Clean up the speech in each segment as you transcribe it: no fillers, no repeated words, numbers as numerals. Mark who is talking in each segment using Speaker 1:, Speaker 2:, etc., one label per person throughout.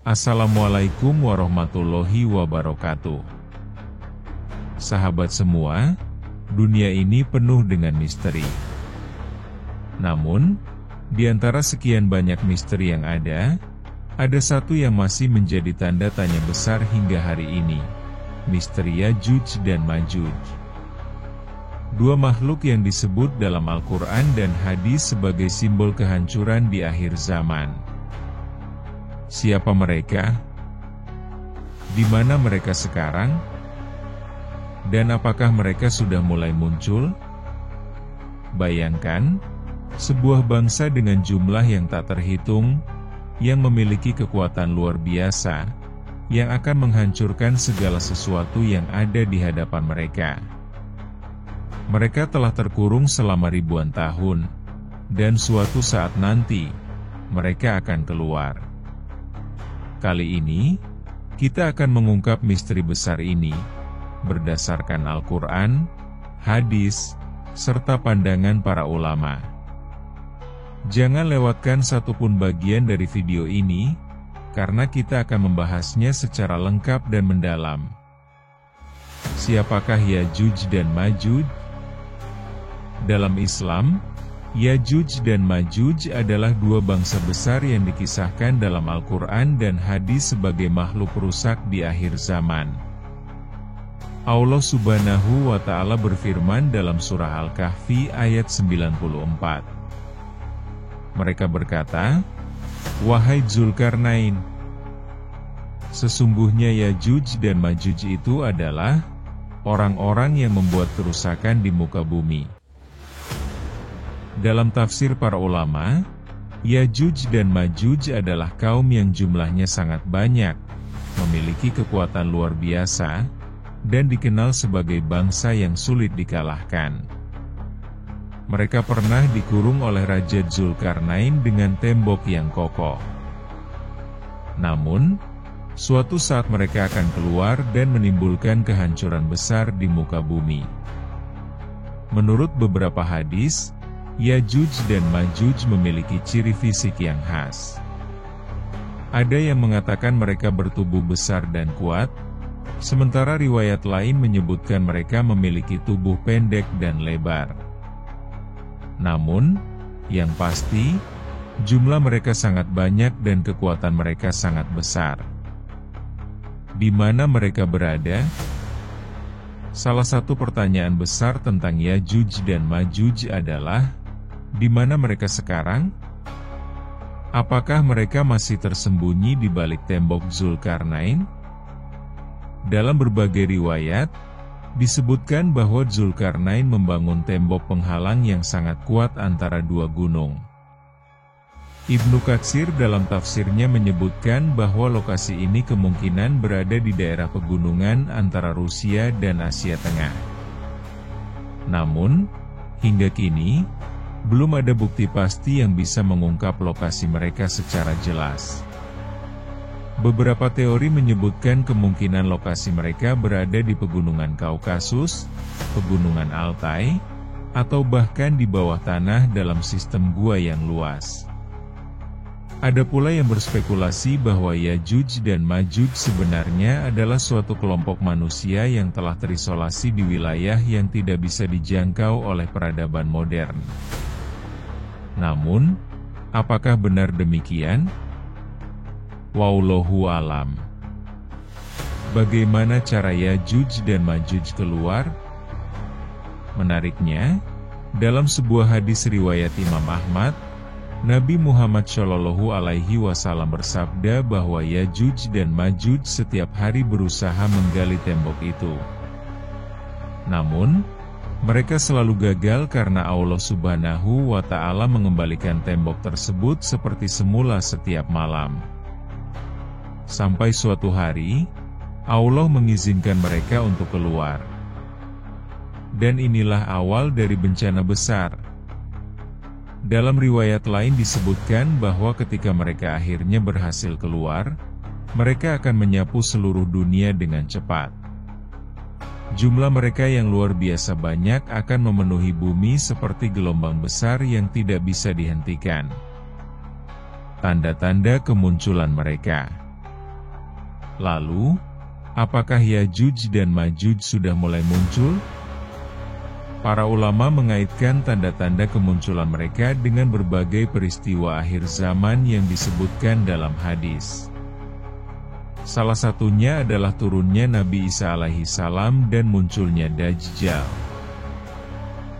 Speaker 1: Assalamualaikum warahmatullahi wabarakatuh. Sahabat semua, dunia ini penuh dengan misteri. Namun, di antara sekian banyak misteri yang ada satu yang masih menjadi tanda tanya besar hingga hari ini. Misteri Yajuj dan Majuj. Dua makhluk yang disebut dalam Al-Quran dan hadis sebagai simbol kehancuran di akhir zaman. Siapa mereka? Di mana mereka sekarang? Dan apakah mereka sudah mulai muncul? Bayangkan, sebuah bangsa dengan jumlah yang tak terhitung, yang memiliki kekuatan luar biasa, yang akan menghancurkan segala sesuatu yang ada di hadapan mereka. Mereka telah terkurung selama ribuan tahun, dan suatu saat nanti, mereka akan keluar. Kali ini, kita akan mengungkap misteri besar ini, berdasarkan Al-Quran, hadis, serta pandangan para ulama. Jangan lewatkan satupun bagian dari video ini, karena kita akan membahasnya secara lengkap dan mendalam. Siapakah Yajuj dan Majuj? Dalam Islam, Yajuj dan Majuj adalah dua bangsa besar yang dikisahkan dalam Al-Quran dan hadis sebagai makhluk rusak di akhir zaman. Allah Subhanahu wa Ta'ala berfirman dalam surah Al-Kahfi ayat 94. Mereka berkata, "Wahai Dzulkarnain, sesungguhnya Yajuj dan Majuj itu adalah orang-orang yang membuat kerusakan di muka bumi." Dalam tafsir para ulama, Yajuj dan Majuj adalah kaum yang jumlahnya sangat banyak, memiliki kekuatan luar biasa, dan dikenal sebagai bangsa yang sulit dikalahkan. Mereka pernah dikurung oleh Raja Dzulkarnain dengan tembok yang kokoh. Namun, suatu saat mereka akan keluar dan menimbulkan kehancuran besar di muka bumi. Menurut beberapa hadis, Yajuj dan Majuj memiliki ciri fisik yang khas. Ada yang mengatakan mereka bertubuh besar dan kuat, sementara riwayat lain menyebutkan mereka memiliki tubuh pendek dan lebar. Namun, yang pasti, jumlah mereka sangat banyak dan kekuatan mereka sangat besar. Di mana mereka berada? Salah satu pertanyaan besar tentang Yajuj dan Majuj adalah, di mana mereka sekarang? Apakah mereka masih tersembunyi di balik tembok Dzulkarnain? Dalam berbagai riwayat, disebutkan bahwa Dzulkarnain membangun tembok penghalang yang sangat kuat antara dua gunung. Ibnu Katsir dalam tafsirnya menyebutkan bahwa lokasi ini kemungkinan berada di daerah pegunungan antara Rusia dan Asia Tengah. Namun, hingga kini, belum ada bukti pasti yang bisa mengungkap lokasi mereka secara jelas. Beberapa teori menyebutkan kemungkinan lokasi mereka berada di pegunungan Kaukasus, pegunungan Altai, atau bahkan di bawah tanah dalam sistem gua yang luas. Ada pula yang berspekulasi bahwa Yajuj dan Majuj sebenarnya adalah suatu kelompok manusia yang telah terisolasi di wilayah yang tidak bisa dijangkau oleh peradaban modern. Namun, apakah benar demikian? Wallahu alam. Bagaimana cara Yajuj dan Majuj keluar? Menariknya, dalam sebuah hadis riwayat Imam Ahmad, Nabi Muhammad SAW bersabda bahwa Yajuj dan Majuj setiap hari berusaha menggali tembok itu. Namun, mereka selalu gagal karena Allah Subhanahu wa Ta'ala mengembalikan tembok tersebut seperti semula setiap malam. Sampai suatu hari, Allah mengizinkan mereka untuk keluar. Dan inilah awal dari bencana besar. Dalam riwayat lain disebutkan bahwa ketika mereka akhirnya berhasil keluar, mereka akan menyapu seluruh dunia dengan cepat. Jumlah mereka yang luar biasa banyak akan memenuhi bumi seperti gelombang besar yang tidak bisa dihentikan. Tanda-tanda kemunculan mereka. Lalu, apakah Yajuj dan Majuj sudah mulai muncul? Para ulama mengaitkan tanda-tanda kemunculan mereka dengan berbagai peristiwa akhir zaman yang disebutkan dalam hadis. Salah satunya adalah turunnya Nabi Isa alaihi salam dan munculnya Dajjal.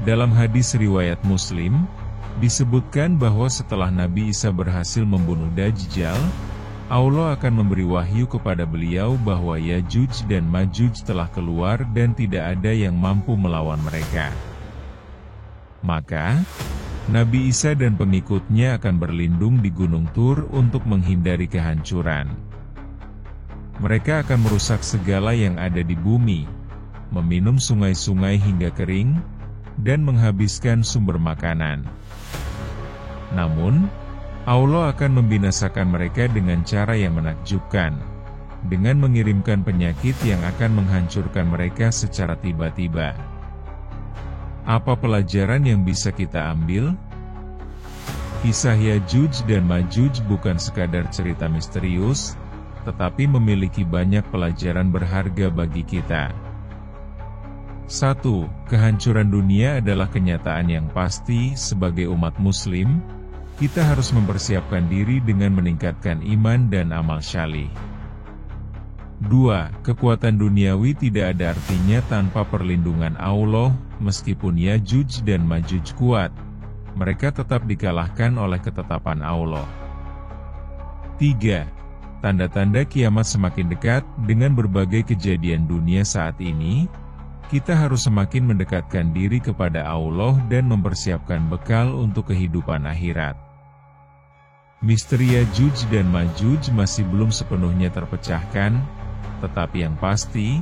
Speaker 1: Dalam hadis riwayat Muslim, disebutkan bahwa setelah Nabi Isa berhasil membunuh Dajjal, Allah akan memberi wahyu kepada beliau bahwa Yajuj dan Majuj telah keluar dan tidak ada yang mampu melawan mereka. Maka, Nabi Isa dan pengikutnya akan berlindung di Gunung Tur untuk menghindari kehancuran. Mereka akan merusak segala yang ada di bumi, meminum sungai-sungai hingga kering, dan menghabiskan sumber makanan. Namun, Allah akan membinasakan mereka dengan cara yang menakjubkan, dengan mengirimkan penyakit yang akan menghancurkan mereka secara tiba-tiba. Apa pelajaran yang bisa kita ambil? Kisah Yajuj dan Majuj bukan sekadar cerita misterius, tetapi memiliki banyak pelajaran berharga bagi kita. 1. Kehancuran dunia adalah kenyataan yang pasti. Sebagai umat muslim, kita harus mempersiapkan diri dengan meningkatkan iman dan amal syalih. 2. Kekuatan duniawi tidak ada artinya tanpa perlindungan Allah. Meskipun Yajuj dan Majuj kuat, mereka tetap dikalahkan oleh ketetapan Allah. 3. Tanda-tanda kiamat semakin dekat. Dengan berbagai kejadian dunia saat ini, kita harus semakin mendekatkan diri kepada Allah dan mempersiapkan bekal untuk kehidupan akhirat. Misteri Yajuj dan Majuj masih belum sepenuhnya terpecahkan, tetapi yang pasti,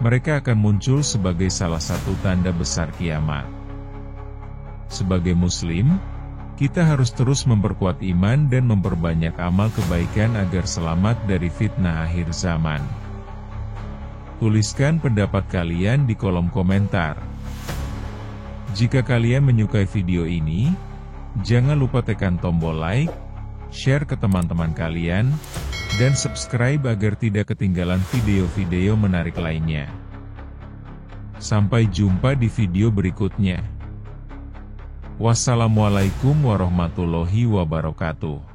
Speaker 1: mereka akan muncul sebagai salah satu tanda besar kiamat. Sebagai Muslim, kita harus terus memperkuat iman dan memperbanyak amal kebaikan agar selamat dari fitnah akhir zaman. Tuliskan pendapat kalian di kolom komentar. Jika kalian menyukai video ini, jangan lupa tekan tombol like, share ke teman-teman kalian, dan subscribe agar tidak ketinggalan video-video menarik lainnya. Sampai jumpa di video berikutnya. Wassalamualaikum warahmatullahi wabarakatuh.